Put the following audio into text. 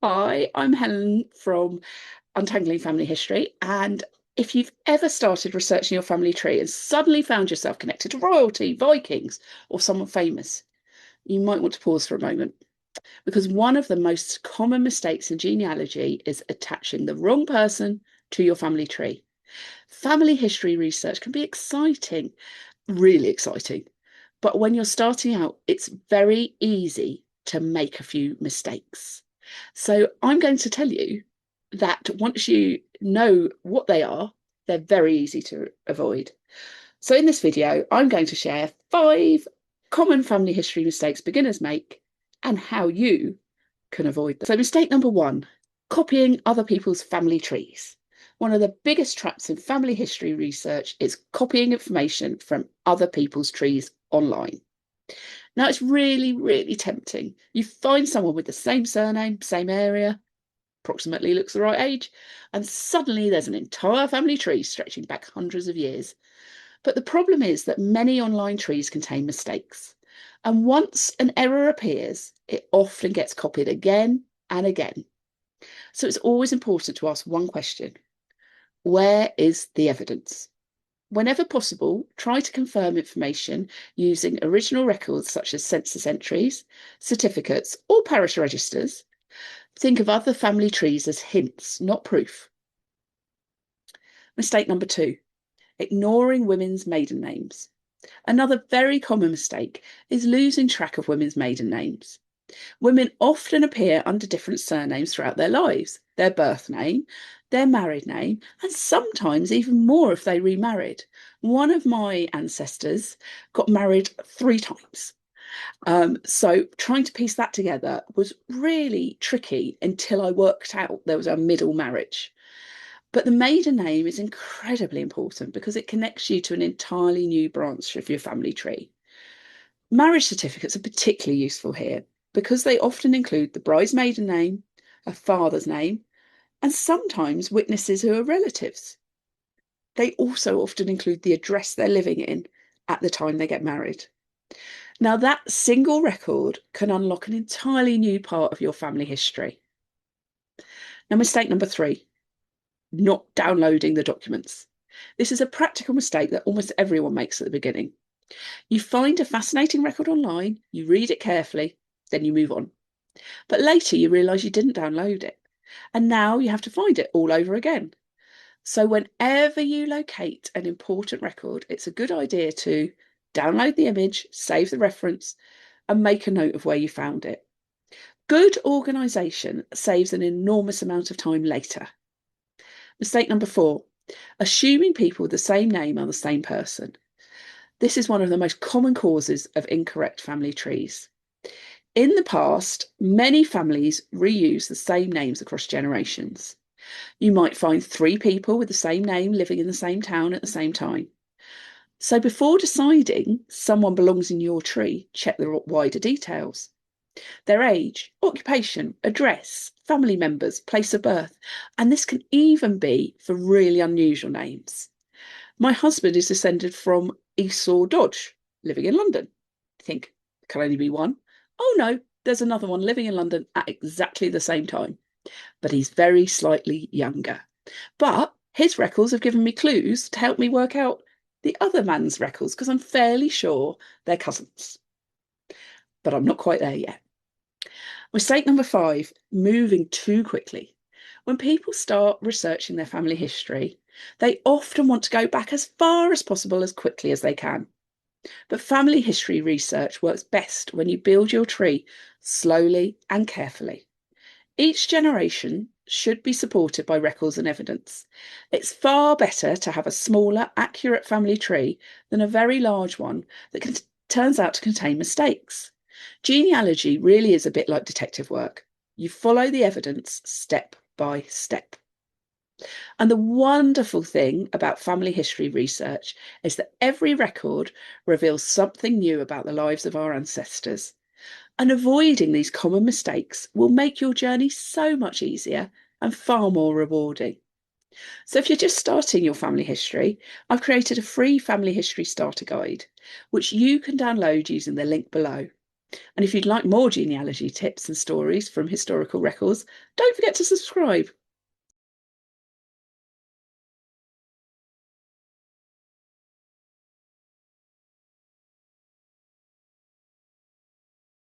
Hi, I'm Helen from Untangling Family History. And if you've ever started researching your family tree and suddenly found yourself connected to royalty, Vikings, or someone famous, you might want to pause for a moment because one of the most common mistakes in genealogy is attaching the wrong person to your family tree. Family history research can be exciting, really exciting, but when you're starting out, it's very easy to make a few mistakes. So I'm going to tell you that once you know what they are, they're very easy to avoid. So in this video, I'm going to share 5 common family history mistakes beginners make and how you can avoid them. So mistake number 1, copying other people's family trees. One of the biggest traps in family history research is copying information from other people's trees online. Now, it's really, really tempting. You find someone with the same surname, same area, approximately looks the right age, and suddenly there's an entire family tree stretching back hundreds of years. But the problem is that many online trees contain mistakes. And once an error appears, it often gets copied again and again. So it's always important to ask one question: where is the evidence? Whenever possible, try to confirm information using original records such as census entries, certificates, or parish registers. Think of other family trees as hints, not proof. Mistake number 2, ignoring women's maiden names. Another very common mistake is losing track of women's maiden names. Women often appear under different surnames throughout their lives: their birth name, their married name, and sometimes even more if they remarried. One of my ancestors got married 3 times. So trying to piece that together was really tricky until I worked out there was a middle marriage. But the maiden name is incredibly important because it connects you to an entirely new branch of your family tree. Marriage certificates are particularly useful here because they often include the bride's maiden name, a father's name, and sometimes witnesses who are relatives. They also often include the address they're living in at the time they get married. Now, that single record can unlock an entirely new part of your family history. Now, mistake number 3, not downloading the documents. This is a practical mistake that almost everyone makes at the beginning. You find a fascinating record online, you read it carefully, then you move on. But later you realise you didn't download it, and now you have to find it all over again. So whenever you locate an important record, it's a good idea to download the image, save the reference, and make a note of where you found it. Good organisation saves an enormous amount of time later. Mistake number 4, assuming people with the same name are the same person. This is one of the most common causes of incorrect family trees. In the past, many families reuse the same names across generations. You might find 3 people with the same name living in the same town at the same time. So before deciding someone belongs in your tree, check the wider details: their age, occupation, address, family members, place of birth, and this can even be for really unusual names. My husband is descended from Esau Dodge, living in London. I think it can only be one. Oh no, there's another one living in London at exactly the same time, but he's very slightly younger. But his records have given me clues to help me work out the other man's records because I'm fairly sure they're cousins. But I'm not quite there yet. Mistake number 5, moving too quickly. When people start researching their family history, they often want to go back as far as possible as quickly as they can. But family history research works best when you build your tree slowly and carefully. Each generation should be supported by records and evidence. It's far better to have a smaller, accurate family tree than a very large one that turns out to contain mistakes. Genealogy really is a bit like detective work. You follow the evidence step by step. And the wonderful thing about family history research is that every record reveals something new about the lives of our ancestors. And avoiding these common mistakes will make your journey so much easier and far more rewarding. So if you're just starting your family history, I've created a free family history starter guide, which you can download using the link below. And if you'd like more genealogy tips and stories from historical records, don't forget to subscribe.